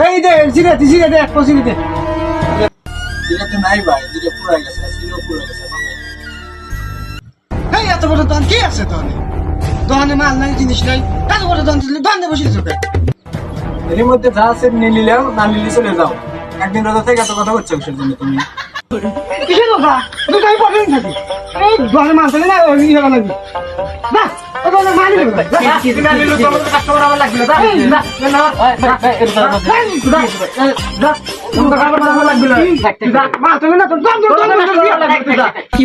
এই দে জিরে দে এক পয়সা দে জিরাতে নাই ভাই, জিরা পুরাই গেছে, জিরাও পুরাই গেছে। এই এত বড় দোকান কি আছে তোর দোকানে মাল নাই জিনিস নাই এত বড় দোকান ছিল দোকানে বসেছিস ওকে এর মধ্যে যা আছে নিয়ে নিলেও না নিলে চলে যাও। একদিন রোজা থেকে এত কথা করছো কিসের জন্য তুমি? কিসের কথা তুই আমি পড়েই থাকি এই দোকানে মাল থাকে না ওই ইয়ে লাগবে না ও দোকানে মাল নেবে না নিলে তো আমাদের কাস্টমার আমার লাগবে না না তোমার কাস্টমার আমার লাগবে না মাল তুমি না তো দোকান লাগবে কি